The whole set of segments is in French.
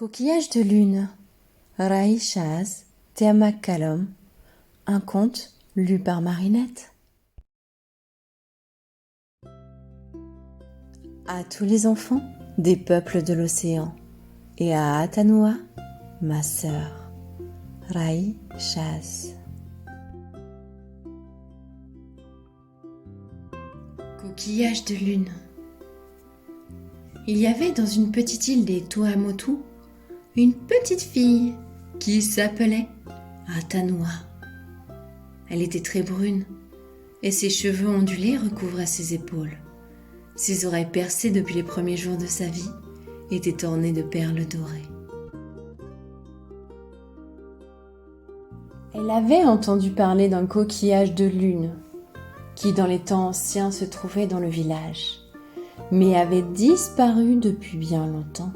Coquillage de lune, Rai Chaz, Théama Kalom, un conte lu par Marinette. À tous les enfants des peuples de l'océan, et à Atanua, ma sœur, Rai Chaz. Coquillage de lune. Il y avait dans une petite île des Tuamotu une petite fille qui s'appelait Atanua. Elle était très brune et ses cheveux ondulés recouvraient ses épaules. Ses oreilles percées depuis les premiers jours de sa vie étaient ornées de perles dorées. Elle avait entendu parler d'un coquillage de lune qui dans les temps anciens se trouvait dans le village, mais avait disparu depuis bien longtemps.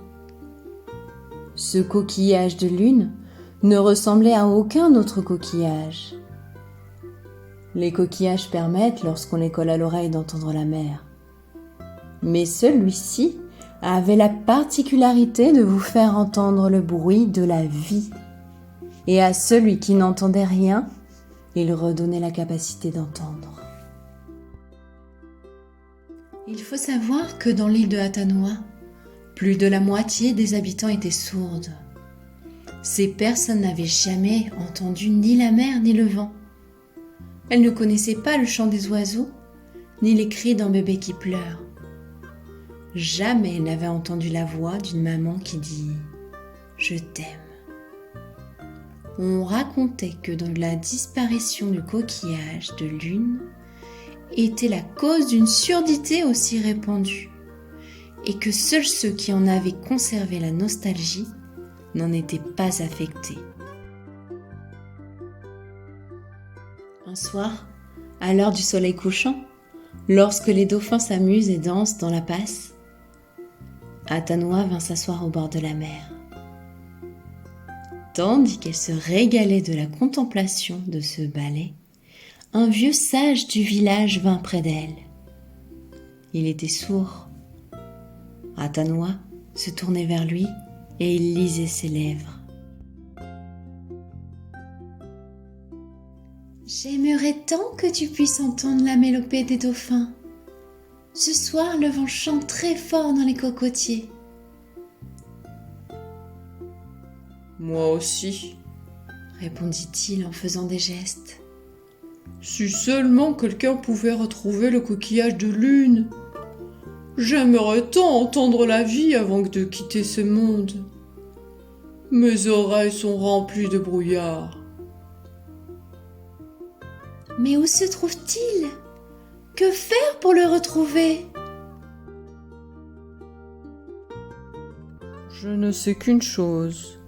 Ce coquillage de lune ne ressemblait à aucun autre coquillage. Les coquillages permettent, lorsqu'on les colle à l'oreille, d'entendre la mer. Mais celui-ci avait la particularité de vous faire entendre le bruit de la vie. Et à celui qui n'entendait rien, il redonnait la capacité d'entendre. Il faut savoir que dans l'île de Atanua, plus de la moitié des habitants étaient sourdes. Ces personnes n'avaient jamais entendu ni la mer ni le vent. Elles ne connaissaient pas le chant des oiseaux, ni les cris d'un bébé qui pleure. Jamais elles n'avaient entendu la voix d'une maman qui dit « Je t'aime ». On racontait que dans la disparition du coquillage de lune était la cause d'une surdité aussi répandue, et que seuls ceux qui en avaient conservé la nostalgie n'en étaient pas affectés. Un soir, à l'heure du soleil couchant, lorsque les dauphins s'amusent et dansent dans la passe, Atanua vint s'asseoir au bord de la mer. Tandis qu'elle se régalait de la contemplation de ce ballet, un vieux sage du village vint près d'elle. Il était sourd. Atanua se tournait vers lui et il lisait ses lèvres. « J'aimerais tant que tu puisses entendre la mélopée des dauphins. Ce soir, le vent chante très fort dans les cocotiers. » « Moi aussi, » répondit-il en faisant des gestes. « Si seulement quelqu'un pouvait retrouver le coquillage de lune. J'aimerais tant entendre la vie avant de quitter ce monde. Mes oreilles sont remplies de brouillard. » « Mais où se trouve-t-il ? Que faire pour le retrouver ? » Je ne sais qu'une chose,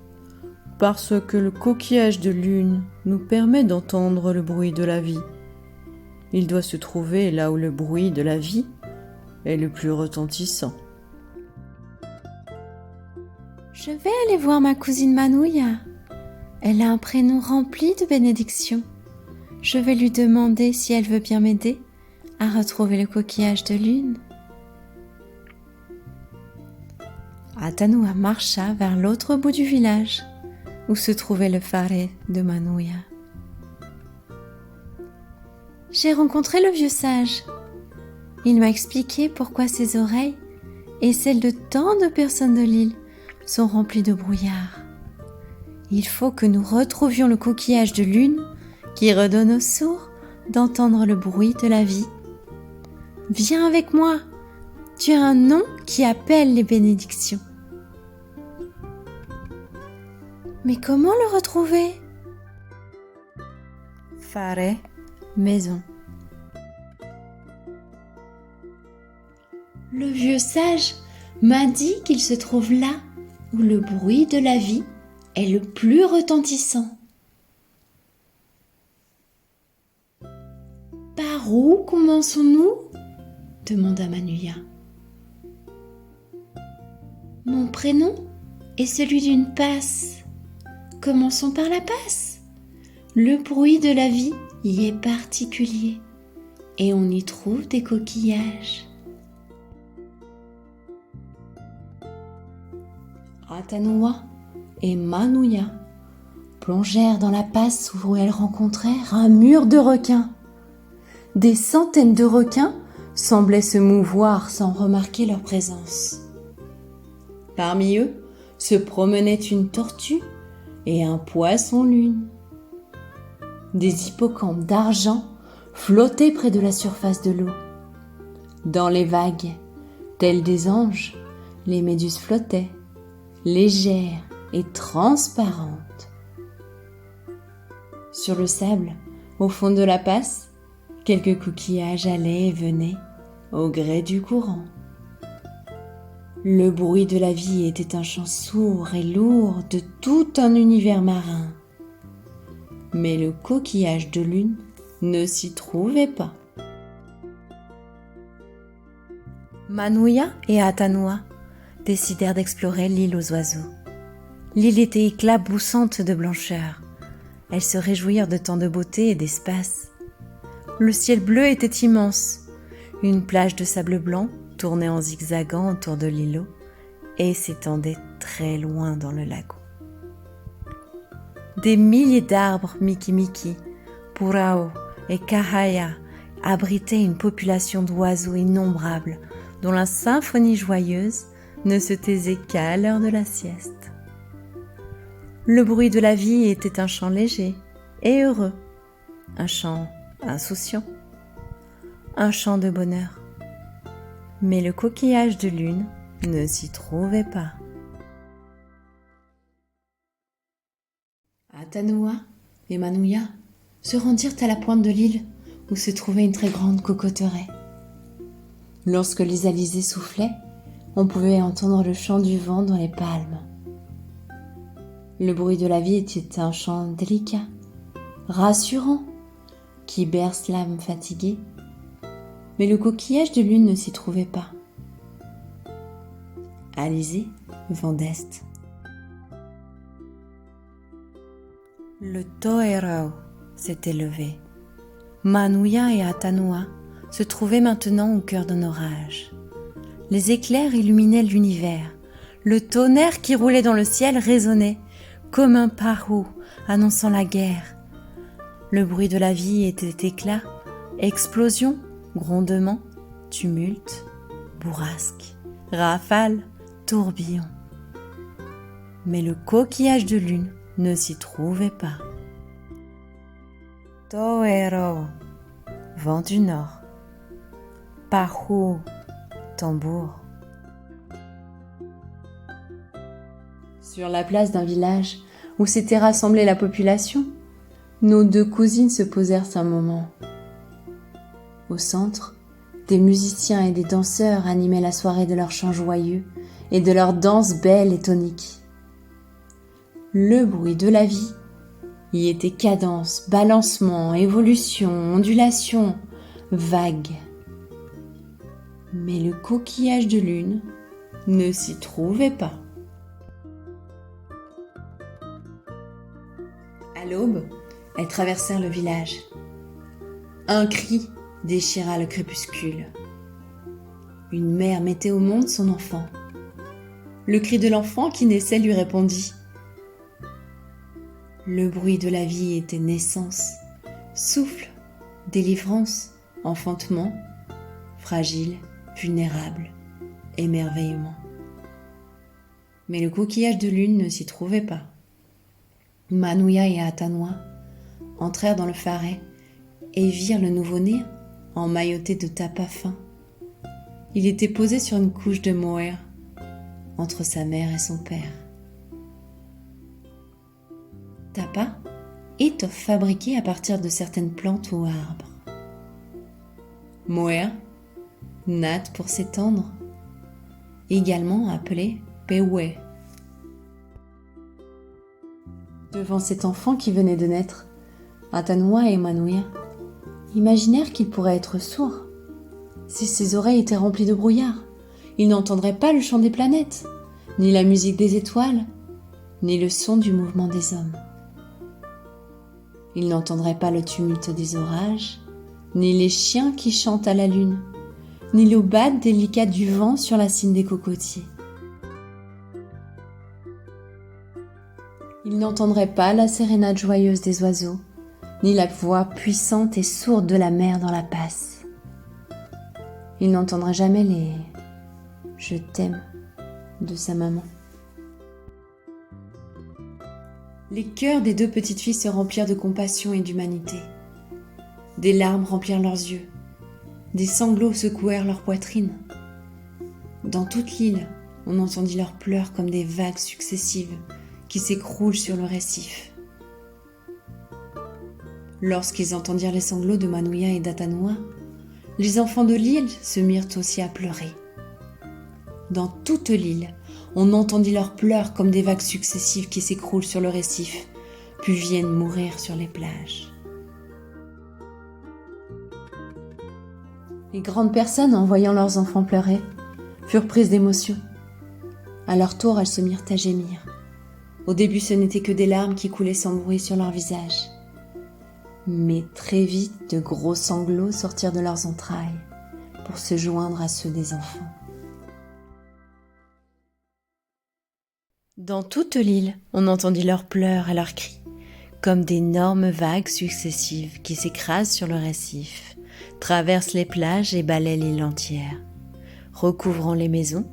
parce que le coquillage de lune nous permet d'entendre le bruit de la vie. Il doit se trouver là où le bruit de la vie est le plus retentissant. Je vais aller voir ma cousine Manouya. Elle a un prénom rempli de bénédictions. Je vais lui demander si elle veut bien m'aider à retrouver le coquillage de lune. Atanua marcha vers l'autre bout du village, où se trouvait le phare de Manouya. J'ai rencontré le vieux sage. Il m'a expliqué pourquoi ses oreilles et celles de tant de personnes de l'île sont remplies de brouillard. Il faut que nous retrouvions le coquillage de lune qui redonne aux sourds d'entendre le bruit de la vie. Viens avec moi, tu as un nom qui appelle les bénédictions. Mais comment le retrouver ? Phare, Maison. Le vieux sage m'a dit qu'il se trouve là où le bruit de la vie est le plus retentissant. Par où commençons-nous ? Demanda Manouya. Mon prénom est celui d'une passe. Commençons par la passe. Le bruit de la vie y est particulier et on y trouve des coquillages. Atanua et Manouya plongèrent dans la passe où elles rencontrèrent un mur de requins. Des centaines de requins semblaient se mouvoir sans remarquer leur présence. Parmi eux se promenaient une tortue et un poisson-lune. Des hippocampes d'argent flottaient près de la surface de l'eau. Dans les vagues, tels des anges, les méduses flottaient, légères et transparentes. Sur le sable, au fond de la passe, quelques coquillages allaient et venaient au gré du courant. Le bruit de la vie était un chant sourd et lourd de tout un univers marin. Mais le coquillage de lune ne s'y trouvait pas. Manouya et Atanua décidèrent d'explorer l'île aux oiseaux. L'île était éclaboussante de blancheur. Elles se réjouirent de tant de beauté et d'espace. Le ciel bleu était immense. Une plage de sable blanc tournait en zigzagant autour de l'îlot et s'étendait très loin dans le lagon. Des milliers d'arbres Mikimiki, Purao et Kahaya abritaient une population d'oiseaux innombrables dont la symphonie joyeuse ne se taisait qu'à l'heure de la sieste. Le bruit de la vie était un chant léger et heureux, un chant insouciant, un chant de bonheur. Mais le coquillage de lune ne s'y trouvait pas. Atanua et Manouya se rendirent à la pointe de l'île où se trouvait une très grande cocotteraie. Lorsque les alizés soufflaient, on pouvait entendre le chant du vent dans les palmes. Le bruit de la vie était un chant délicat, rassurant, qui berce l'âme fatiguée. Mais le coquillage de lune ne s'y trouvait pas. Alizé, vent d'est. Le Toerao s'était levé. Manouya et Atanua se trouvaient maintenant au cœur d'un orage. Les éclairs illuminaient l'univers. Le tonnerre qui roulait dans le ciel résonnait comme un parou annonçant la guerre. Le bruit de la vie était éclat, explosion, grondement, tumulte, bourrasque, rafale, tourbillon. Mais le coquillage de lune ne s'y trouvait pas. Toero, vent du nord. Parou, tambour. Sur la place d'un village où s'était rassemblée la population, nos deux cousines se posèrent un moment. Au centre, des musiciens et des danseurs animaient la soirée de leurs chants joyeux et de leurs danses belles et toniques. Le bruit de la vie y était cadence, balancement, évolution, ondulation, vague. Mais le coquillage de lune ne s'y trouvait pas. À l'aube, elles traversèrent le village. Un cri déchira le crépuscule. Une mère mettait au monde son enfant. Le cri de l'enfant qui naissait lui répondit. Le bruit de la vie était naissance, souffle, délivrance, enfantement, fragile, vulnérable, émerveillement. Mais le coquillage de lune ne s'y trouvait pas. Manouya et Atanua entrèrent dans le faret et virent le nouveau-né emmailloté de tapas fin. Il était posé sur une couche de mohair entre sa mère et son père. Tapa, étoffe fabriquée à partir de certaines plantes ou arbres. Mohair, natte pour s'étendre, également appelée pewe. Devant cet enfant qui venait de naître, Atanua et Manouya imaginèrent qu'il pourrait être sourd. Si ses oreilles étaient remplies de brouillard, il n'entendrait pas le chant des planètes, ni la musique des étoiles, ni le son du mouvement des hommes. Il n'entendrait pas le tumulte des orages, ni les chiens qui chantent à la lune, ni l'aubade délicate du vent sur la cime des cocotiers. Il n'entendrait pas la sérénade joyeuse des oiseaux, ni la voix puissante et sourde de la mer dans la passe. Il n'entendrait jamais les « je t'aime » de sa maman. Les cœurs des deux petites filles se remplirent de compassion et d'humanité. Des larmes remplirent leurs yeux. Des sanglots secouèrent leur poitrine. Dans toute l'île, on entendit leurs pleurs comme des vagues successives qui s'écroulent sur le récif. Lorsqu'ils entendirent les sanglots de Manouya et d'Atanoa, les enfants de l'île se mirent aussi à pleurer. Dans toute l'île, on entendit leurs pleurs comme des vagues successives qui s'écroulent sur le récif, puis viennent mourir sur les plages. Les grandes personnes, en voyant leurs enfants pleurer, furent prises d'émotion. À leur tour, elles se mirent à gémir. Au début, ce n'étaient que des larmes qui coulaient sans bruit sur leur visage. Mais très vite, de gros sanglots sortirent de leurs entrailles pour se joindre à ceux des enfants. Dans toute l'île, on entendit leurs pleurs et leurs cris, comme d'énormes vagues successives qui s'écrasent sur le récif, traversent les plages et balaient l'île entière, recouvrant les maisons,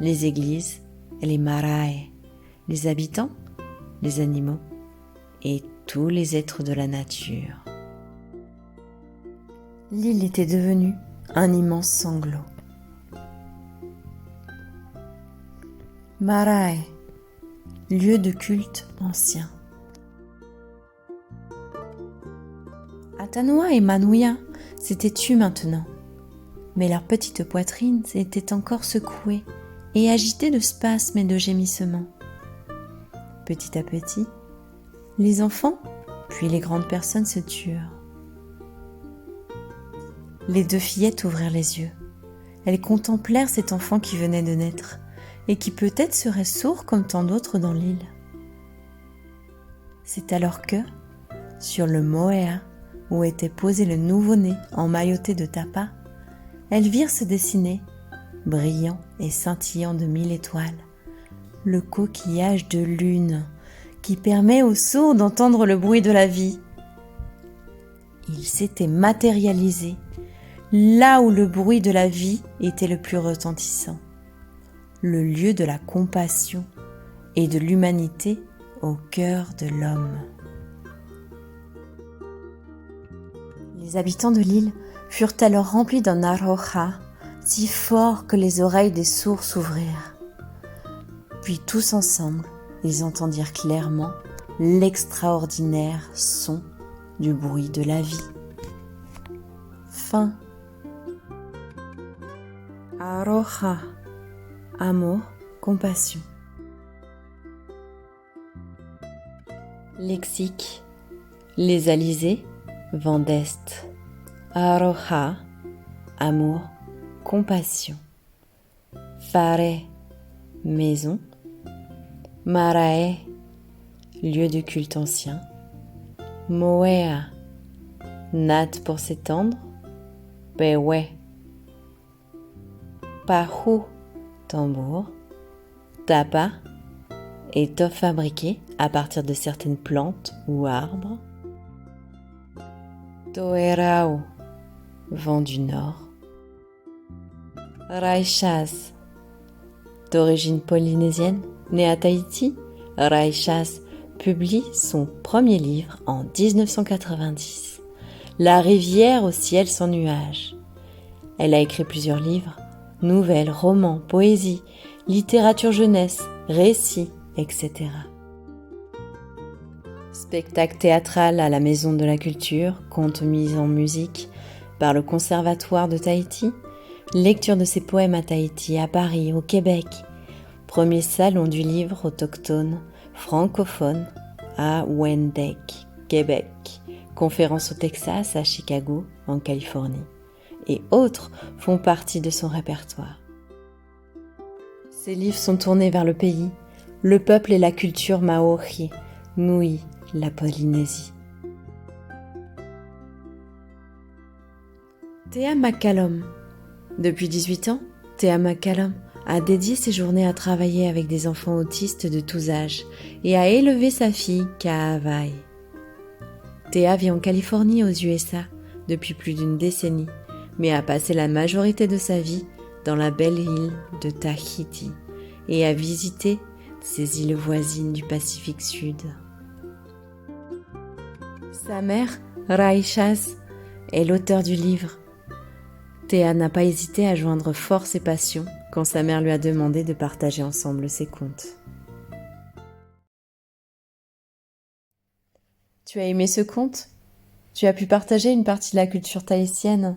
les églises et les marae, les habitants, les animaux et tous les êtres de la nature. L'île était devenue un immense sanglot. Marae, lieu de culte ancien. Atanoa et Manouya s'étaient tus maintenant, mais leur petite poitrine s'était encore secouée et agitée de spasmes et de gémissements. Petit à petit, les enfants, puis les grandes personnes se turent. Les deux fillettes ouvrirent les yeux. Elles contemplèrent cet enfant qui venait de naître et qui peut-être serait sourd comme tant d'autres dans l'île. C'est alors que, sur le moea où était posé le nouveau-né emmailloté de tapa, elles virent se dessiner, brillant et scintillant de 1000 étoiles, le coquillage de lune qui permet aux sourds d'entendre le bruit de la vie. Il s'était matérialisé là où le bruit de la vie était le plus retentissant, le lieu de la compassion et de l'humanité au cœur de l'homme. Les habitants de l'île furent alors remplis d'un aroha si fort que les oreilles des sourds s'ouvrirent. Puis tous ensemble, ils entendirent clairement l'extraordinaire son du bruit de la vie. Fin. Aroha, amour, compassion. Lexique. Les alizés, vent d'est. Aroha, amour, compassion. Fare, maison. Marae, lieu de culte ancien. Moea, natte pour s'étendre. Bewe, pahu, tambour. Tapa, étoffe fabriquée à partir de certaines plantes ou arbres. Toerao, vent du nord. Raishas, d'origine polynésienne, né à Tahiti, Raishas publie son premier livre en 1990, La rivière au ciel sans nuages. Elle a écrit plusieurs livres, nouvelles, romans, poésie, littérature jeunesse, récits, etc. Spectacle théâtral à la Maison de la Culture, contes mis en musique par le Conservatoire de Tahiti, lecture de ses poèmes à Tahiti, à Paris, au Québec, premier salon du livre autochtone francophone à Wendake, Québec, conférence au Texas, à Chicago, en Californie, et autres font partie de son répertoire. Ses livres sont tournés vers le pays, le peuple et la culture maori, Nui, la Polynésie. Thea McCallum. Depuis 18 ans, Thea McCallum a dédié ses journées à travailler avec des enfants autistes de tous âges et à élever sa fille Kaawai. Théa vit en Californie aux USA depuis plus d'une décennie, mais a passé la majorité de sa vie dans la belle île de Tahiti et a visité ces îles voisines du Pacifique Sud. Sa mère, Raishaz, est l'auteur du livre. Théa n'a pas hésité à joindre force et passion quand sa mère lui a demandé de partager ensemble ses contes. Tu as aimé ce conte ? Tu as pu partager une partie de la culture tahitienne ?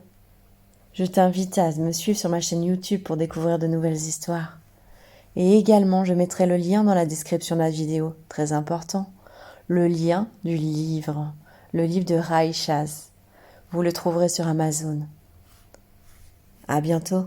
Je t'invite à me suivre sur ma chaîne YouTube pour découvrir de nouvelles histoires. Et également, je mettrai le lien dans la description de la vidéo, très important, le lien du livre, le livre de Raishaz. Vous le trouverez sur Amazon. À bientôt.